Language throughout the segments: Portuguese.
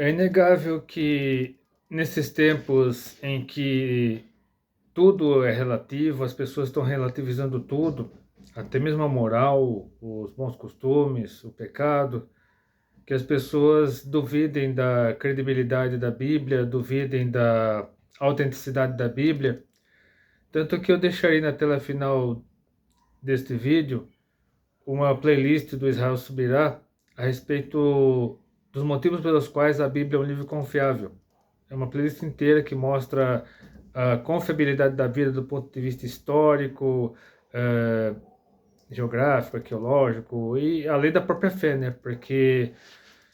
É inegável que nesses tempos em que tudo é relativo, as pessoas estão relativizando tudo, até mesmo a moral, os bons costumes, o pecado, que as pessoas duvidem da credibilidade da Bíblia, duvidem da autenticidade da Bíblia. Tanto que eu deixarei na tela final deste vídeo uma playlist do Israel Subirá a respeito dos motivos pelos quais a Bíblia é um livro confiável. É uma playlist inteira que mostra a confiabilidade da Bíblia do ponto de vista histórico, eh, geográfico, arqueológico e além da própria fé, né? Porque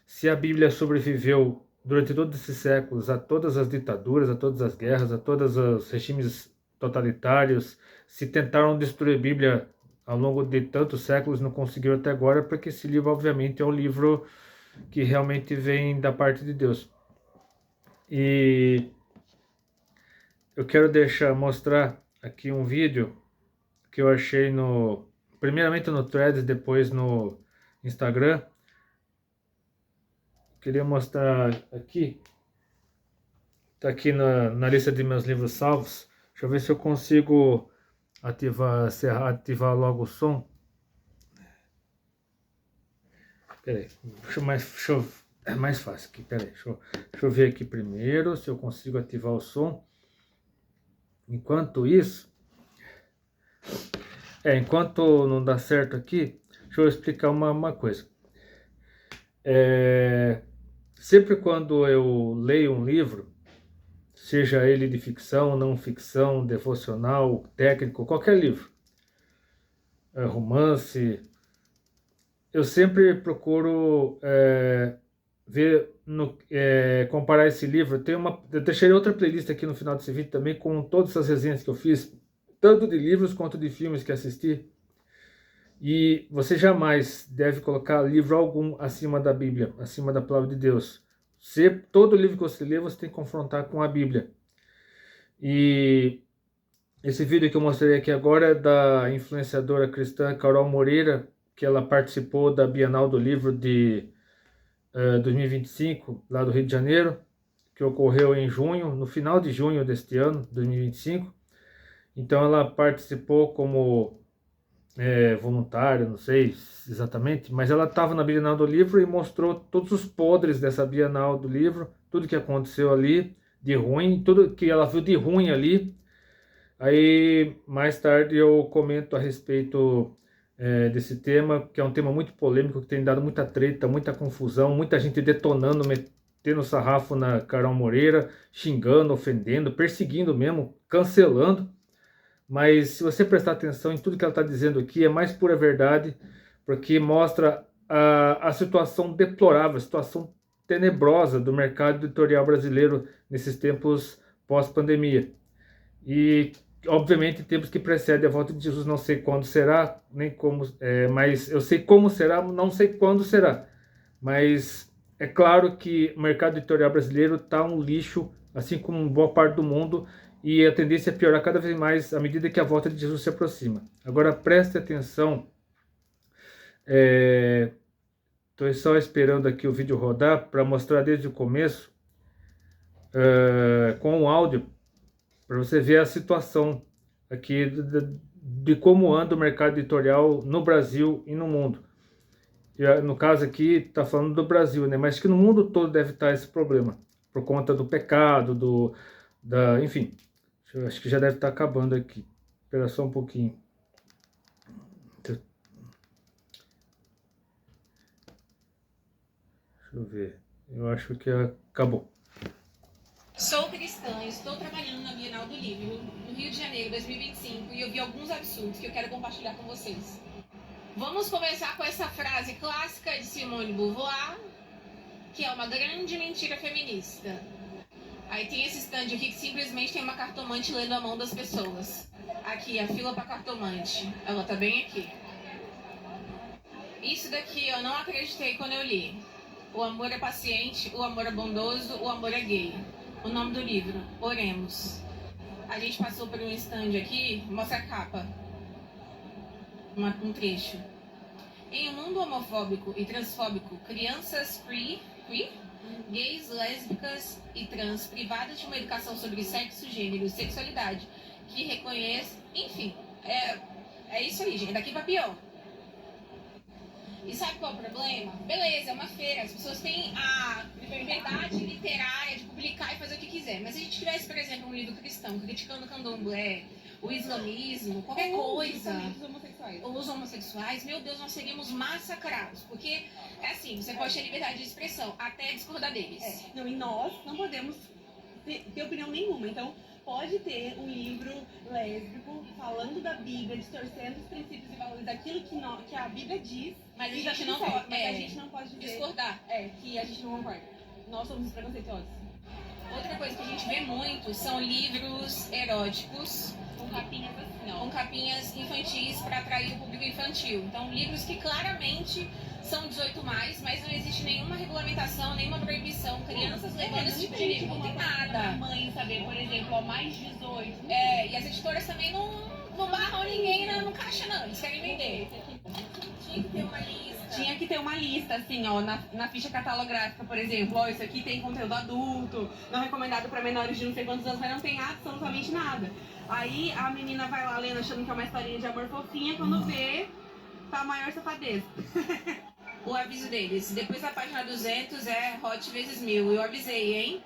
se a Bíblia sobreviveu durante todos esses séculos a todas as ditaduras, a todas as guerras, a todos os regimes totalitários, se tentaram destruir a Bíblia ao longo de tantos séculos, não conseguiram até agora, porque esse livro, obviamente, é um livro que realmente vem da parte de Deus. E eu quero mostrar aqui um vídeo que eu achei primeiramente no Threads, depois no Instagram. Queria mostrar aqui, tá aqui na lista de meus livros salvos. Deixa eu ver se eu consigo ativar logo o som. Peraí, é mais fácil aqui, peraí, deixa eu ver aqui primeiro se eu consigo ativar o som. Enquanto isso, enquanto não dá certo aqui, deixa eu explicar uma coisa. Sempre quando eu leio um livro, seja ele de ficção, não ficção, devocional, técnico, qualquer livro, romance, eu sempre procuro comparar esse livro. Eu deixei outra playlist aqui no final desse vídeo também com todas as resenhas que eu fiz, tanto de livros quanto de filmes que assisti. E você jamais deve colocar livro algum acima da Bíblia, acima da palavra de Deus. Todo livro que você lê, você tem que confrontar com a Bíblia. E esse vídeo que eu mostrei aqui agora é da influenciadora cristã Carol Moreira, que ela participou da Bienal do Livro de 2025, lá do Rio de Janeiro, que ocorreu em junho, no final de junho deste ano, 2025. Então ela participou como voluntária, não sei exatamente, mas ela estava na Bienal do Livro e mostrou todos os podres dessa Bienal do Livro, tudo que aconteceu ali de ruim, tudo que ela viu de ruim ali. Aí mais tarde eu comento a respeito desse tema, que é um tema muito polêmico, que tem dado muita treta, muita confusão, muita gente detonando, metendo sarrafo na Carol Moreira, xingando, ofendendo, perseguindo mesmo, cancelando. Mas se você prestar atenção em tudo que ela está dizendo aqui, é mais pura verdade, porque mostra a situação deplorável, a situação tenebrosa do mercado editorial brasileiro nesses tempos pós-pandemia. E, obviamente, tempos que precedem a volta de Jesus, não sei quando será, nem como, mas eu sei como será, não sei quando será. Mas é claro que o mercado editorial brasileiro está um lixo, assim como boa parte do mundo, e a tendência é piorar cada vez mais à medida que a volta de Jesus se aproxima. Agora preste atenção, estou só esperando aqui o vídeo rodar para mostrar desde o começo, com o áudio, para você ver a situação aqui de como anda o mercado editorial no Brasil e no mundo. E, no caso aqui está falando do Brasil, né? Mas que no mundo todo deve estar esse problema, por conta do pecado, enfim. Acho que já deve estar acabando aqui. Espera só um pouquinho. Deixa eu ver. Eu acho que acabou. Sou cristã, estou trabalhando na Bienal do Livro, no Rio de Janeiro 2025, e eu vi alguns absurdos que eu quero compartilhar com vocês. Vamos começar com essa frase clássica de Simone de Beauvoir, que é uma grande mentira feminista. Aí tem esse stand aqui que simplesmente tem uma cartomante lendo a mão das pessoas. Aqui, a fila para cartomante. Ela tá bem aqui. Isso daqui eu não acreditei quando eu li. O amor é paciente, o amor é bondoso, o amor é gay. O nome do livro, Oremos. A gente passou por um stand aqui, mostra a capa. Um trecho. Em um mundo homofóbico e transfóbico, crianças free queer, gays, lésbicas e trans privadas de uma educação sobre sexo, gênero, sexualidade, que reconheça, enfim, é isso aí, gente, daqui pra pior. E sabe qual é o problema? Beleza, é uma feira, as pessoas têm a liberdade literária de publicar e fazer o que quiser. Mas se a gente tivesse, por exemplo, um livro cristão criticando o candomblé, o islamismo, qualquer coisa, os homossexuais, meu Deus, nós seríamos massacrados. Porque, é assim, você pode ter liberdade de expressão, até discordar deles. Não, e nós não podemos ter opinião nenhuma. Então, pode ter um livro lésbico falando da Bíblia, distorcendo os princípios e valores daquilo que a Bíblia diz, mas a gente não pode, pode, mas a gente não pode dizer discordar. Que a gente não concorda. Nós somos preconceituosos. Outra coisa que a gente vê muito são livros eróticos com capinhas assim, ó. Com capinhas infantis para atrair o público infantil. Então, livros que claramente são 18+, mas não existe nenhuma regulamentação, nenhuma proibição. Crianças levando esse tipo de livro, não tem nada. Mãe saber, por exemplo, ó, mais 18. E as editoras também não barram ninguém no caixa, não. Eles querem vender. Tinha que ter uma lista. Tinha que ter uma lista, assim, ó, na ficha catalográfica, por exemplo, ó, isso aqui tem conteúdo adulto, não recomendado para menores de não sei quantos anos, mas não tem absolutamente nada. Aí a menina vai lá lendo achando que é uma historinha de amor fofinha, quando vê, tá a maior safadeza. O aviso deles, depois da página 200 é hot vezes 1000. Eu avisei, hein?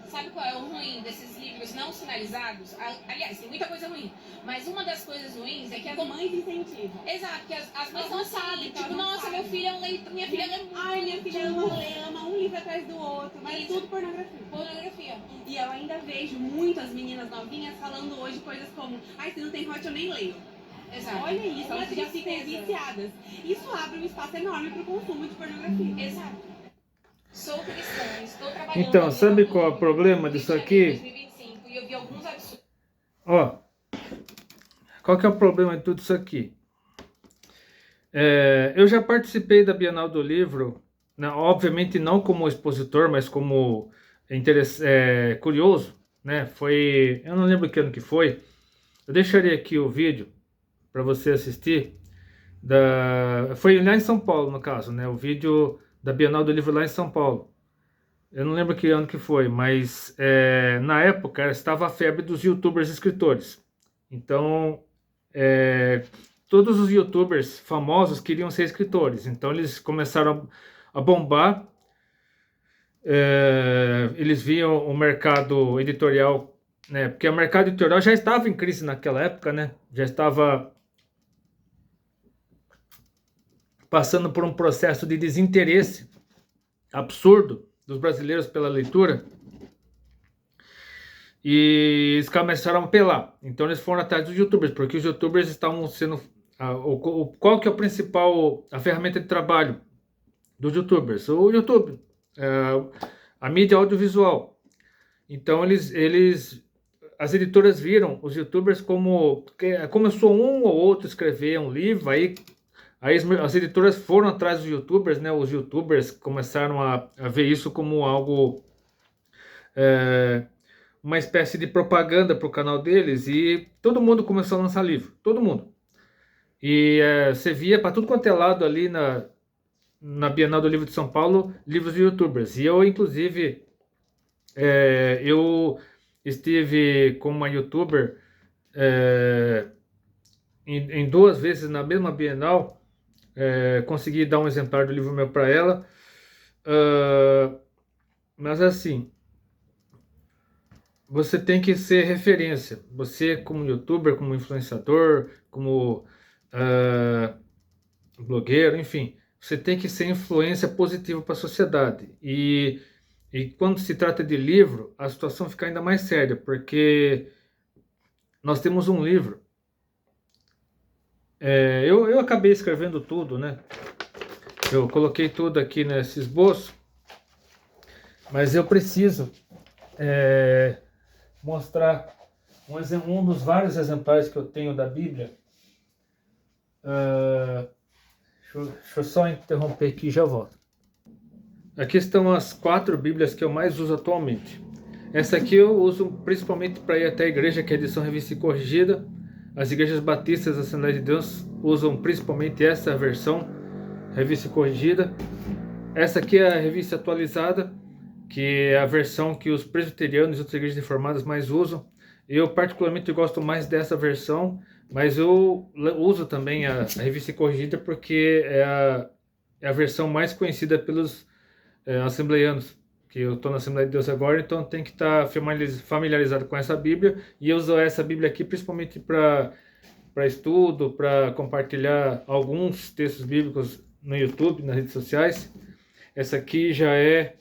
Sabe qual é o ruim desses livros não sinalizados? Aliás, tem muita coisa ruim. Mas uma das coisas ruins é que as mães incentivam. Exato, que as mães não sabem. Tipo, nossa, meu filho é um leitor, minha filha lê muito. Ai, minha filha ama um livro atrás do outro. Mas tudo pornografia. Pornografia. E eu ainda vejo muitas meninas novinhas falando hoje coisas como: ai, se não tem hot, eu nem leio. Exato. Olha isso, elas já ficam viciadas. Isso abre um espaço enorme para o consumo de pornografia. Exato. Sou cristã, estou trabalhando. Então, sabe qual é o problema disso aqui? 2025, e eu vi alguns absurdos. Ó, qual que é o problema de tudo isso aqui? Eu já participei da Bienal do Livro, né, obviamente não como expositor, mas como curioso, né? Foi, eu não lembro que ano que foi. Eu deixarei aqui o vídeo para você assistir. Foi lá em São Paulo, no caso, né? O vídeo da Bienal do Livro lá em São Paulo. Eu não lembro que ano que foi, mas na época estava a febre dos youtubers escritores. Então, todos os youtubers famosos queriam ser escritores. Então, eles começaram a bombar. Eles viam o mercado editorial, né? Porque o mercado editorial já estava em crise naquela época, né? Já estava passando por um processo de desinteresse absurdo dos brasileiros pela leitura, e eles começaram a apelar. Então eles foram atrás dos youtubers, porque os youtubers estavam sendo... qual que é a ferramenta de trabalho dos youtubers? O YouTube, a mídia audiovisual. Então as editoras viram os youtubers como começou um ou outro escrever um livro, aí as editoras foram atrás dos youtubers, né? Os youtubers começaram a ver isso como algo, uma espécie de propaganda para o canal deles, e todo mundo começou a lançar livro, todo mundo. E você via para tudo quanto é lado ali na Bienal do Livro de São Paulo, livros de youtubers. E eu, inclusive, eu estive com uma youtuber em 2 vezes na mesma Bienal. Consegui dar um exemplar do livro meu para ela, mas assim, você tem que ser referência. Você, como youtuber, como influenciador, como blogueiro, enfim, você tem que ser influência positiva para a sociedade. E quando se trata de livro, a situação fica ainda mais séria, porque nós temos um livro. Eu acabei escrevendo tudo, né? Eu coloquei tudo aqui nesse esboço, mas eu preciso mostrar um dos vários exemplares que eu tenho da Bíblia. Deixa eu só interromper aqui e já volto. Aqui estão as 4 Bíblias que eu mais uso atualmente. Essa aqui eu uso principalmente para ir até a igreja, que é a edição revista e corrigida. As igrejas batistas da Assembleia de Deus usam principalmente essa versão, revista e corrigida. Essa aqui é a revista atualizada, que é a versão que os presbiterianos e outras igrejas reformadas mais usam. Eu particularmente gosto mais dessa versão, mas eu uso também a revista corrigida porque é a versão mais conhecida pelos assembleianos, que eu estou na Assembleia de Deus agora, então tem que estar familiarizado com essa Bíblia, e eu uso essa Bíblia aqui principalmente para estudo, para compartilhar alguns textos bíblicos no YouTube, nas redes sociais. Essa aqui já é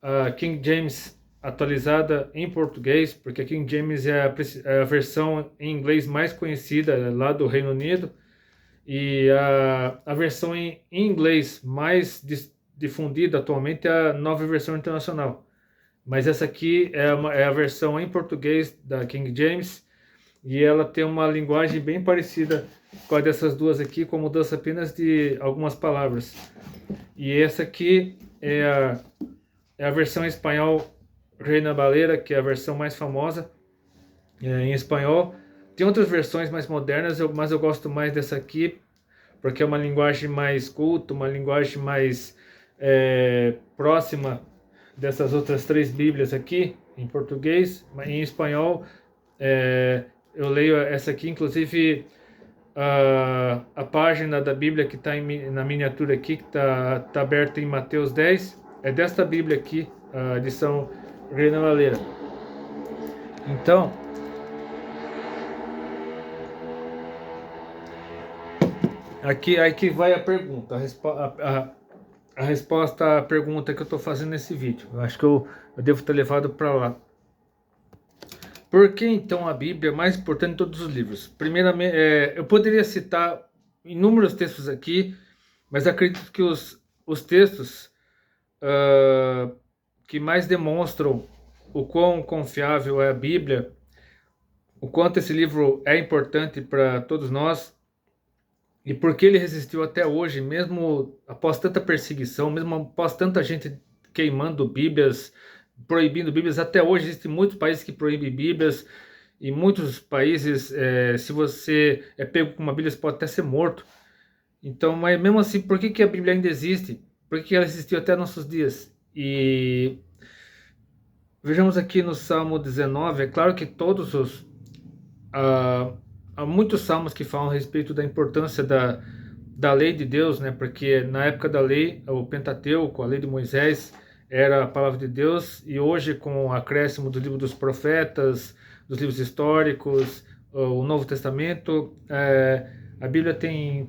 a King James atualizada em português, porque a King James é a versão em inglês mais conhecida lá do Reino Unido, e a versão em inglês mais difundida atualmente é a Nova Versão Internacional. Mas essa aqui é a versão em português da King James, e ela tem uma linguagem bem parecida com a dessas duas aqui, com mudança apenas de algumas palavras. E essa aqui é a versão em espanhol Reina Valera, que é a versão mais famosa em espanhol. Tem outras versões mais modernas, mas eu gosto mais dessa aqui, porque é uma linguagem mais culta, uma linguagem mais próxima dessas outras três Bíblias aqui, em português. Mas em espanhol, eu leio essa aqui, inclusive a página da Bíblia que está na miniatura aqui, que está aberta em Mateus 10, é desta Bíblia aqui, a edição Reina Valera. Então, aqui vai a pergunta, a resposta à pergunta que eu estou fazendo nesse vídeo. Eu acho que eu devo ter levado para lá. Por que então a Bíblia é mais importante de todos os livros? Primeiramente, eu poderia citar inúmeros textos aqui, mas acredito que os textos que mais demonstram o quão confiável é a Bíblia, o quanto esse livro é importante para todos nós, e por que ele resistiu até hoje, mesmo após tanta perseguição, mesmo após tanta gente queimando Bíblias, proibindo Bíblias. Até hoje existem muitos países que proíbem Bíblias, e muitos países, se você é pego com uma Bíblia, você pode até ser morto. Então, mas mesmo assim, por que a Bíblia ainda existe? Por que ela existiu até nossos dias? E vejamos aqui no Salmo 19, é claro que há muitos salmos que falam a respeito da importância da lei de Deus, né? Porque na época da lei, o Pentateuco, a lei de Moisés, era a palavra de Deus, e hoje, com o acréscimo do livro dos profetas, dos livros históricos, o Novo Testamento, a Bíblia tem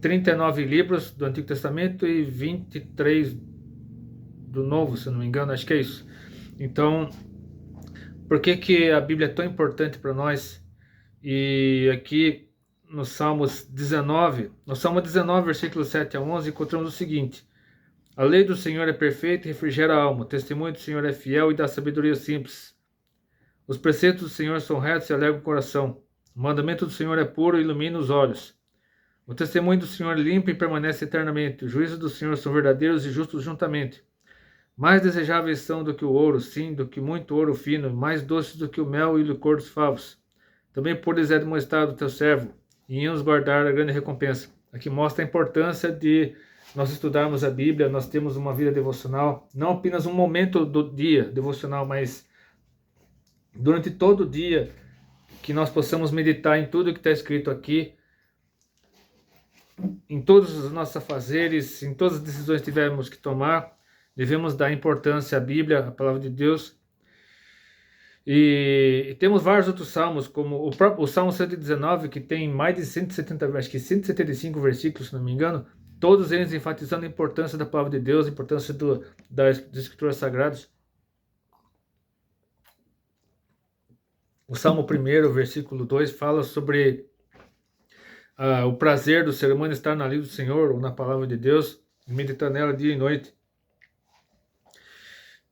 39 livros do Antigo Testamento e 23 do Novo, se eu não me engano, acho que é isso. Então, por que a Bíblia é tão importante para nós? E aqui no Salmo 19, versículos 7 a 11, encontramos o seguinte: a lei do Senhor é perfeita e refrigera a alma. O testemunho do Senhor é fiel e dá sabedoria simples. Os preceitos do Senhor são retos e alegram o coração. O mandamento do Senhor é puro e ilumina os olhos. O testemunho do Senhor limpa e permanece eternamente. Os juízos do Senhor são verdadeiros e justos juntamente. Mais desejáveis são do que o ouro, sim, do que muito ouro fino, mais doces do que o mel e o licor dos favos. Também por lhes é demonstrado o teu servo, e em os guardar a grande recompensa. Aqui mostra a importância de nós estudarmos a Bíblia, nós temos uma vida devocional, não apenas um momento do dia devocional, mas durante todo o dia, que nós possamos meditar em tudo que está escrito aqui, em todos os nossos afazeres, em todas as decisões que tivermos que tomar, devemos dar importância à Bíblia, à palavra de Deus. E temos vários outros salmos, como o Salmo 119, que tem mais de 170, acho que 175 versículos, se não me engano, todos eles enfatizando a importância da palavra de Deus, a importância das Escrituras Sagradas. O Salmo 1, versículo 2, fala sobre o prazer do ser humano estar na lei do Senhor, ou na palavra de Deus, e meditar nela dia e noite.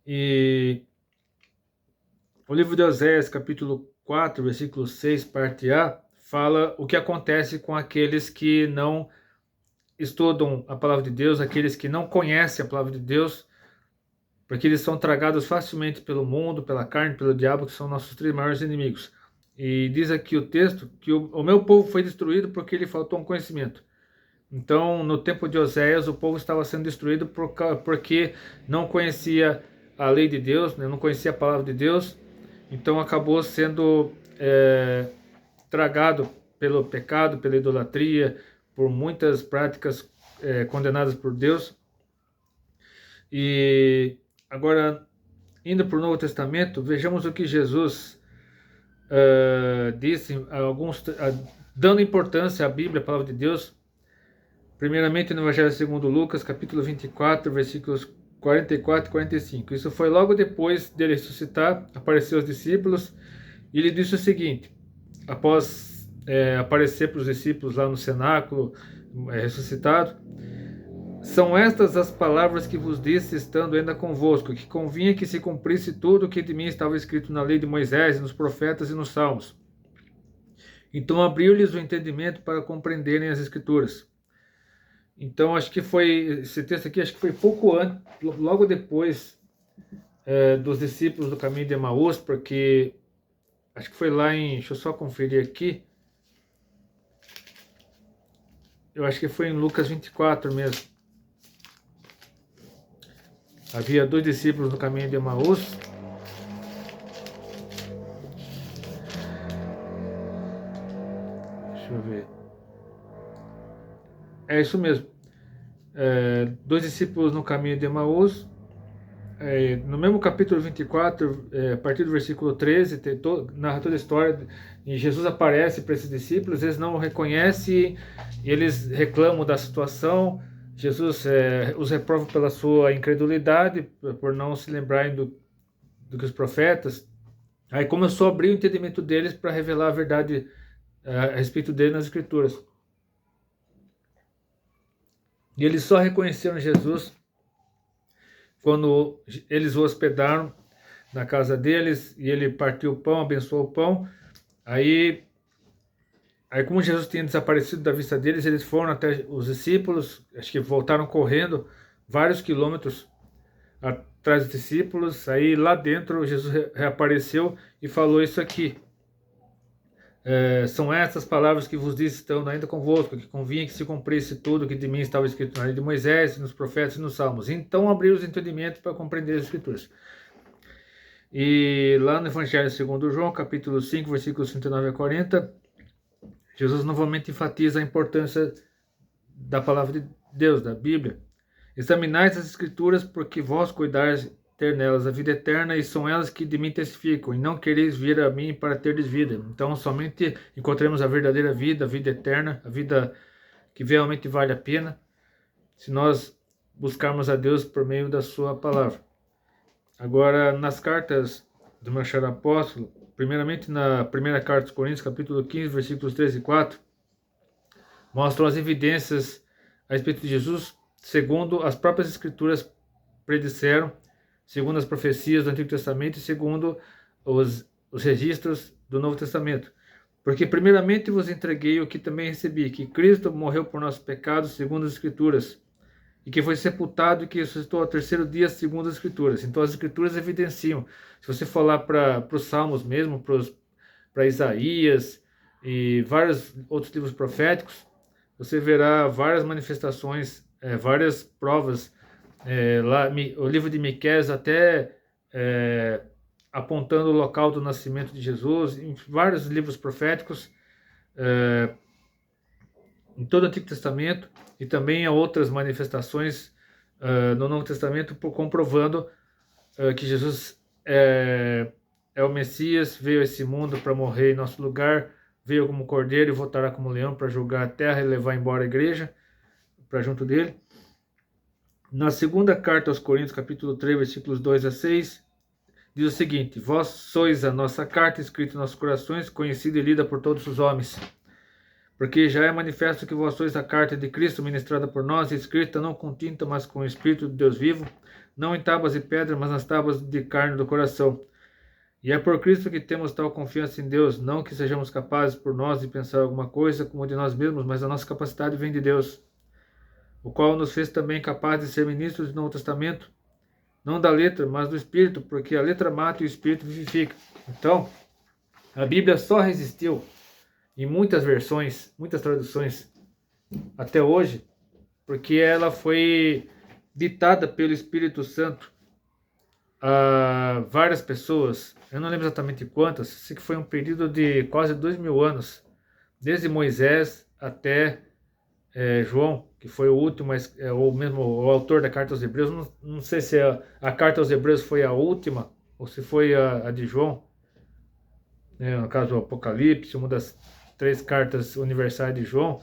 E o livro de Oséias, capítulo 4, versículo 6, parte A, fala o que acontece com aqueles que não estudam a palavra de Deus, aqueles que não conhecem a palavra de Deus, porque eles são tragados facilmente pelo mundo, pela carne, pelo diabo, que são nossos três maiores inimigos. E diz aqui o texto que o meu povo foi destruído porque lhe faltou um conhecimento. Então, no tempo de Oséias, o povo estava sendo destruído porque não conhecia a lei de Deus, né? Não conhecia a palavra de Deus, então acabou sendo tragado pelo pecado, pela idolatria, por muitas práticas condenadas por Deus. E agora, indo para o Novo Testamento, vejamos o que Jesus disse, dando importância à Bíblia, a palavra de Deus. Primeiramente no Evangelho segundo Lucas, capítulo 24, versículos 44 e 45. Isso foi logo depois dele ressuscitar, apareceu aos discípulos, e ele disse o seguinte, após aparecer para os discípulos lá no cenáculo, ressuscitado: são estas as palavras que vos disse, estando ainda convosco, que convinha que se cumprisse tudo o que de mim estava escrito na lei de Moisés, nos profetas e nos salmos. Então abriu-lhes o entendimento para compreenderem as Escrituras. Então, acho que foi, esse texto aqui, acho que foi pouco antes, logo depois dos discípulos do caminho de Emaús, porque acho que foi lá em, deixa eu só conferir aqui, eu acho que foi em Lucas 24 mesmo. Havia 2 discípulos no caminho de Emaús. Deixa eu ver. É isso mesmo. 2 discípulos no caminho de Emaús. No mesmo capítulo 24, a partir do versículo 13, narra toda a história. E Jesus aparece para esses discípulos, eles não o reconhecem, eles reclamam da situação. Jesus os reprova pela sua incredulidade, por não se lembrarem do que os profetas. Aí começou a abrir o entendimento deles para revelar a verdade a respeito dele nas Escrituras. E eles só reconheceram Jesus quando eles o hospedaram na casa deles e ele partiu o pão, abençoou o pão. Aí como Jesus tinha desaparecido da vista deles, eles foram até os discípulos, acho que voltaram correndo vários quilômetros atrás dos discípulos. Aí lá dentro Jesus reapareceu e falou isso aqui: são essas palavras que vos disse, estando ainda convosco, que convinha que se cumprisse tudo que de mim estava escrito na lei de Moisés, nos profetas e nos salmos. Então abriu os entendimentos para compreender as Escrituras. E lá no Evangelho segundo João, capítulo 5, versículos 39 a 40, Jesus novamente enfatiza a importância da palavra de Deus, da Bíblia. Examinais as Escrituras, porque vós cuidais ter nelas a vida eterna, e são elas que de mim testificam, e não quereis vir a mim para terdes vida. Então somente encontremos a verdadeira vida, a vida eterna, a vida que realmente vale a pena, se nós buscarmos a Deus por meio da sua palavra. Agora, nas cartas do meu caro apóstolo, primeiramente na primeira carta aos Coríntios, capítulo 15, versículos 13 e 4, mostram as evidências a respeito de Jesus, segundo as próprias Escrituras predisseram, segundo as profecias do Antigo Testamento e segundo os registros do Novo Testamento. Porque primeiramente vos entreguei o que também recebi, que Cristo morreu por nossos pecados, segundo as Escrituras, e que foi sepultado e que ressuscitou ao 3º dia, segundo as Escrituras. Então as Escrituras evidenciam. Se você for lá para os Salmos mesmo, para Isaías e vários outros livros proféticos, você verá várias manifestações, várias provas. Lá, o livro de Miqueias até apontando o local do nascimento de Jesus, em vários livros proféticos, em todo o Antigo Testamento, e também há outras manifestações no Novo Testamento, comprovando que Jesus é o Messias, veio a esse mundo para morrer em nosso lugar, veio como cordeiro e voltará como leão para julgar a terra e levar embora a igreja para junto dele. Na segunda carta aos Coríntios, capítulo 3, versículos 2 a 6, diz o seguinte: vós sois a nossa carta, escrita em nossos corações, conhecida e lida por todos os homens. Porque já é manifesto que vós sois a carta de Cristo, ministrada por nós, escrita não com tinta, mas com o Espírito de Deus vivo, não em tábuas de pedra, mas nas tábuas de carne do coração. E é por Cristo que temos tal confiança em Deus, não que sejamos capazes por nós de pensar alguma coisa como de nós mesmos, mas a nossa capacidade vem de Deus, o qual nos fez também capazes de ser ministros do Novo Testamento, não da letra, mas do Espírito, porque a letra mata e o Espírito vivifica. Então, a Bíblia só resistiu, em muitas versões, muitas traduções, até hoje, porque ela foi ditada pelo Espírito Santo a várias pessoas. Eu não lembro exatamente quantas, sei que foi um período de quase 2000 anos, desde Moisés até João, que foi o último, ou mesmo o autor da carta aos Hebreus. Não sei se a carta aos Hebreus foi a última, ou se foi a de João, né, no caso o Apocalipse, uma das 3 cartas universais de João.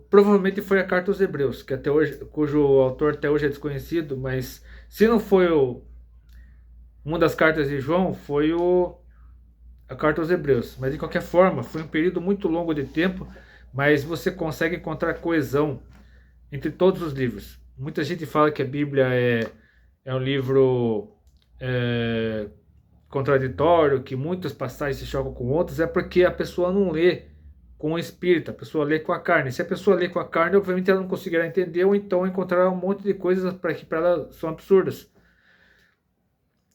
Provavelmente foi a carta aos Hebreus, que até hoje, cujo autor até hoje é desconhecido, mas se não foi uma das cartas de João, foi a carta aos Hebreus. Mas de qualquer forma, foi um período muito longo de tempo, mas você consegue encontrar coesão entre todos os livros. Muita gente fala que a Bíblia é um livro contraditório, que muitas passagens se chocam com outras, é porque a pessoa não lê com o espírito, a pessoa lê com a carne. Se a pessoa lê com a carne, obviamente ela não conseguirá entender, ou então encontrará um monte de coisas que para ela são absurdas.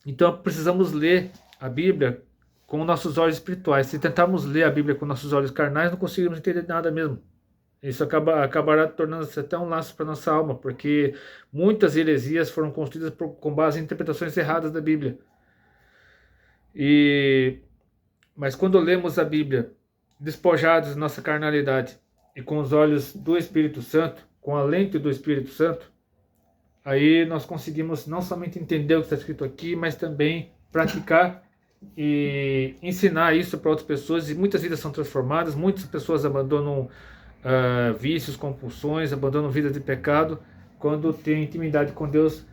Então precisamos ler a Bíblia com nossos olhos espirituais. Se tentarmos ler a Bíblia com nossos olhos carnais, não conseguimos entender nada mesmo. Isso acabará tornando-se até um laço para nossa alma, porque muitas heresias foram construídas com base em interpretações erradas da Bíblia. Mas quando lemos a Bíblia despojados de nossa carnalidade e com os olhos do Espírito Santo, com a lente do Espírito Santo, aí nós conseguimos não somente entender o que está escrito aqui, mas também praticar e ensinar isso para outras pessoas, e muitas vidas são transformadas. Muitas pessoas abandonam vícios, compulsões, abandonam vida de pecado quando têm intimidade com Deus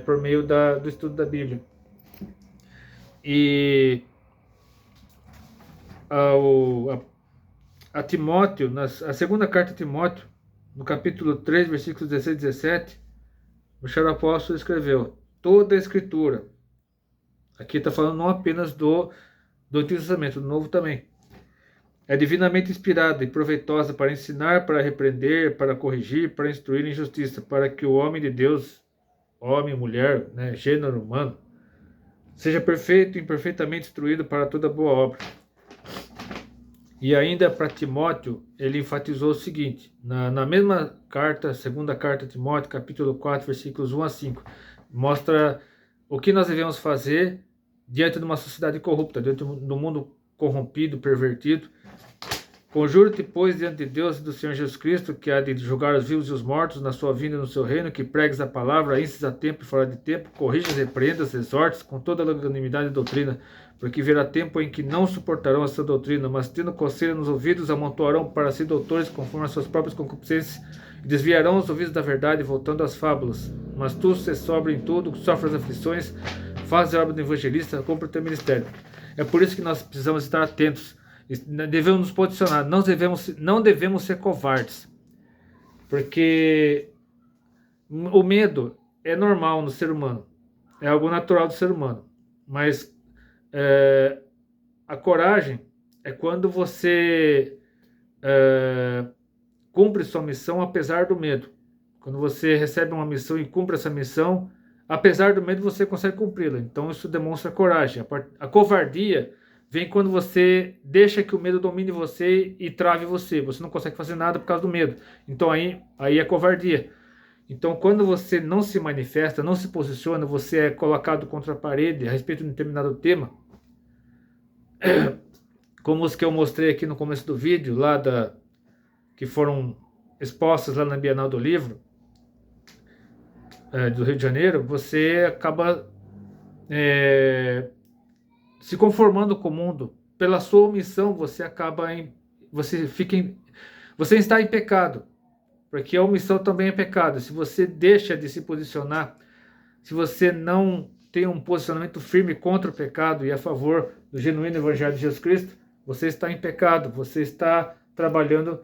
por meio do estudo da Bíblia. E a Timóteo, a segunda carta a Timóteo, no capítulo 3, versículos 16 e 17, o Senhor Apóstolo escreveu: toda a Escritura, aqui está falando não apenas do Antigo Testamento, do Novo também, é divinamente inspirada e proveitosa para ensinar, para repreender, para corrigir, para instruir em justiça, para que o homem de Deus, homem, mulher, né, gênero humano, seja perfeito e imperfeitamente instruído para toda boa obra. E ainda para Timóteo, ele enfatizou o seguinte, na mesma carta, segunda carta a Timóteo, capítulo 4, versículos 1 a 5, mostra o que nós devemos fazer diante de uma sociedade corrupta, diante do mundo corrompido, pervertido. Conjuro-te, pois, diante de Deus e do Senhor Jesus Cristo, que há de julgar os vivos e os mortos na sua vinda e no seu reino, que pregues a palavra, enses a tempo e fora de tempo, corrijas, repreendas, exortes, com toda a longanimidade e doutrina, porque virá tempo em que não suportarão essa doutrina, mas tendo coceira nos ouvidos, amontoarão para si doutores conforme as suas próprias concupiscências, e desviarão os ouvidos da verdade, voltando às fábulas. Mas tu, se sóbrio em tudo, sofre as aflições, faz a obra do evangelista, cumpre o teu ministério. É por isso que nós precisamos estar atentos, devemos nos posicionar, não devemos ser covardes, porque o medo é normal no ser humano, é algo natural do ser humano, mas a coragem é quando você cumpre sua missão apesar do medo. Quando você recebe uma missão e cumpre essa missão, apesar do medo, você consegue cumpri-la. Então isso demonstra coragem. A covardia vem quando você deixa que o medo domine você e trave você. Você não consegue fazer nada por causa do medo. Então aí é covardia. Então quando você não se manifesta, não se posiciona, você é colocado contra a parede a respeito de um determinado tema, como os que eu mostrei aqui no começo do vídeo, que foram expostas lá na Bienal do Livro do Rio de Janeiro, você acaba se conformando com o mundo. Pela sua omissão, você está em pecado, porque a omissão também é pecado. Se você deixa de se posicionar, se você não tem um posicionamento firme contra o pecado e a favor do genuíno Evangelho de Jesus Cristo, você está em pecado, você está trabalhando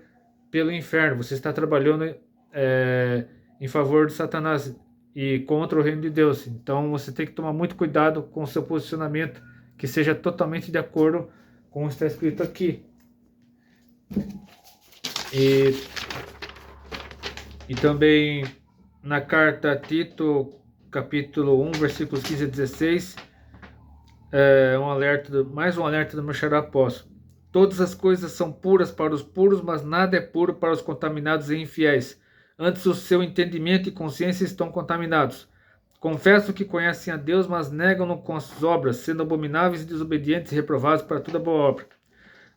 pelo inferno, você está trabalhando em favor de Satanás e contra o reino de Deus. Então você tem que tomar muito cuidado com o seu posicionamento, que seja totalmente de acordo com o que está escrito aqui. E também na carta a Tito, capítulo 1, versículos 15 a 16, mais um alerta do meu xará apóstolo. Todas as coisas são puras para os puros, mas nada é puro para os contaminados e infiéis. Antes o seu entendimento e consciência estão contaminados. Confessam que conhecem a Deus, mas negam-no com as obras, sendo abomináveis e desobedientes e reprovados para toda boa obra.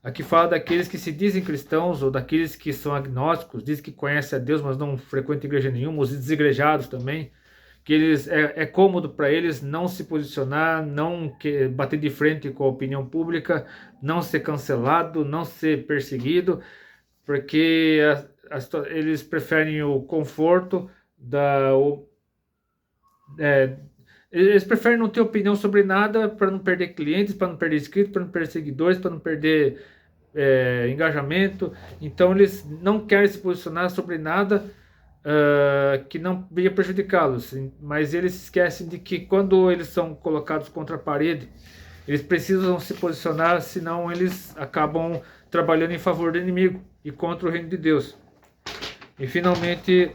Aqui fala daqueles que se dizem cristãos, ou daqueles que são agnósticos, dizem que conhecem a Deus, mas não frequentam igreja nenhuma, os desigrejados também, que eles é cômodo para eles não se posicionar, não bater de frente com a opinião pública, não ser cancelado, não ser perseguido, porque eles preferem o conforto eles preferem não ter opinião sobre nada para não perder clientes, para não perder inscritos, para não perder seguidores, para não perder engajamento. Então eles não querem se posicionar sobre nada que não venha prejudicá-los, mas eles esquecem de que quando eles são colocados contra a parede, eles precisam se posicionar, senão eles acabam trabalhando em favor do inimigo e contra o reino de Deus. E finalmente,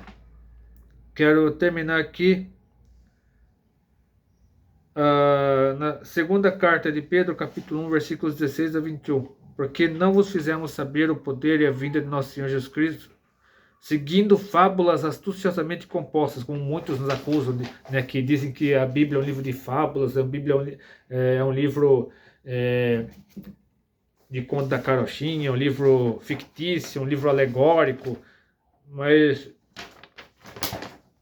quero terminar aqui na segunda carta de Pedro, capítulo 1, versículos 16 a 21. Porque não vos fizemos saber o poder e a vinda de nosso Senhor Jesus Cristo, seguindo fábulas astuciosamente compostas, como muitos nos acusam, né, que dizem que a Bíblia é um livro de fábulas, a Bíblia é um livro de conto da carochinha, um livro fictício, um livro alegórico. Mas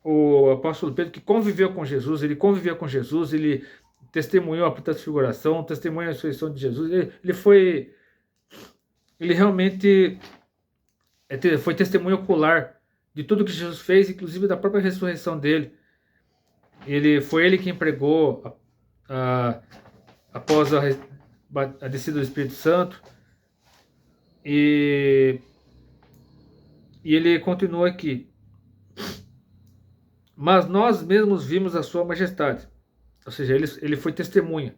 o apóstolo Pedro, que conviveu com Jesus, ele testemunhou a transfiguração, testemunhou a ressurreição de Jesus, ele realmente foi testemunho ocular de tudo que Jesus fez, inclusive da própria ressurreição dele. Foi ele quem pregou após a descida do Espírito Santo. E ele continua aqui. Mas nós mesmos vimos a sua majestade. Ou seja, ele foi testemunha.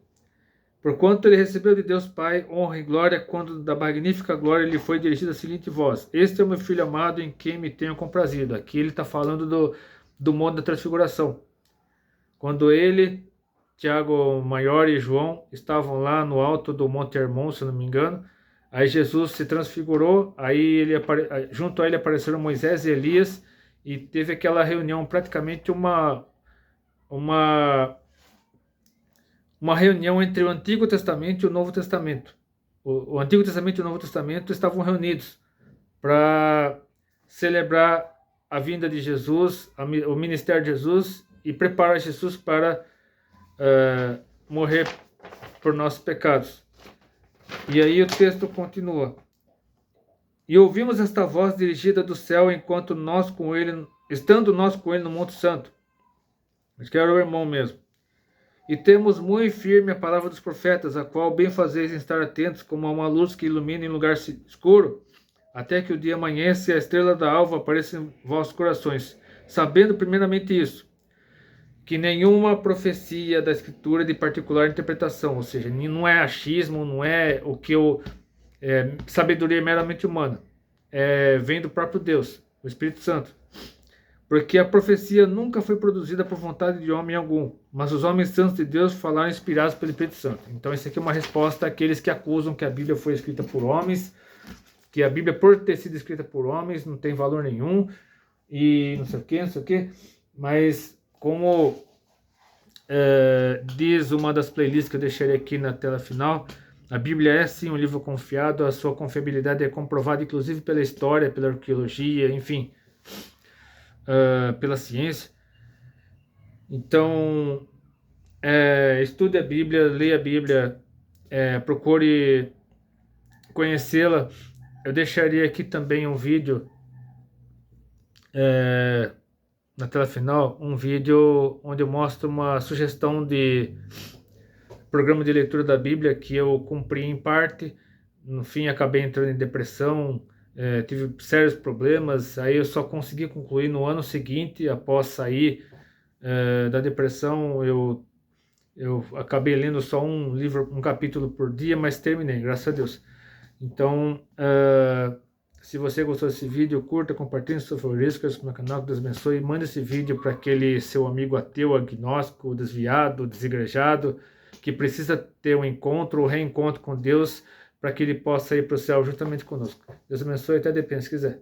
Porquanto ele recebeu de Deus Pai honra e glória, quando da magnífica glória lhe foi dirigida a seguinte voz: Este é o meu filho amado, em quem me tenho comprazido. Aqui ele está falando do monte da transfiguração. Quando ele, Tiago Maior e João estavam lá no alto do Monte Hermon, se não me engano, aí Jesus se transfigurou, aí junto a ele apareceram Moisés e Elias, e teve aquela reunião, praticamente uma reunião entre o Antigo Testamento e o Novo Testamento. O Antigo Testamento e o Novo Testamento estavam reunidos para celebrar a vinda de Jesus, o ministério de Jesus, e preparar Jesus para morrer por nossos pecados. E aí o texto continua. E ouvimos esta voz dirigida do céu, estando nós com ele no Monte Santo. Acho que era o irmão mesmo. E temos muito firme a palavra dos profetas, a qual bem fazeis em estar atentos, como a uma luz que ilumina em lugar escuro, até que o dia amanheça e a estrela da alva apareça em vossos corações. Sabendo primeiramente isso, que nenhuma profecia da Escritura é de particular interpretação, ou seja, não é achismo, não é sabedoria meramente humana, vem do próprio Deus, o Espírito Santo. Porque a profecia nunca foi produzida por vontade de homem algum, mas os homens santos de Deus falaram inspirados pelo Espírito Santo. Então isso aqui é uma resposta àqueles que acusam que a Bíblia foi escrita por homens, que a Bíblia, por ter sido escrita por homens, não tem valor nenhum, e não sei o que, mas como diz uma das playlists que eu deixarei aqui na tela final, a Bíblia é sim um livro confiado, a sua confiabilidade é comprovada inclusive pela história, pela arqueologia, enfim, pela ciência. Então, estude a Bíblia, leia a Bíblia, procure conhecê-la. Eu deixaria aqui também um vídeo na tela final, um vídeo onde eu mostro uma sugestão de programa de leitura da Bíblia que eu cumpri em parte. No fim acabei entrando em depressão, tive sérios problemas, aí eu só consegui concluir no ano seguinte. Após sair da depressão, eu acabei lendo só um capítulo por dia, mas terminei, graças a Deus. Então, se você gostou desse vídeo, curta, compartilhe seus favoritos com o meu canal, que Deus abençoe, e mande esse vídeo para aquele seu amigo ateu, agnóstico, desviado, desigrejado, que precisa ter um encontro ou reencontro com Deus, para que ele possa ir para o céu juntamente conosco. Deus abençoe, até depende, se quiser.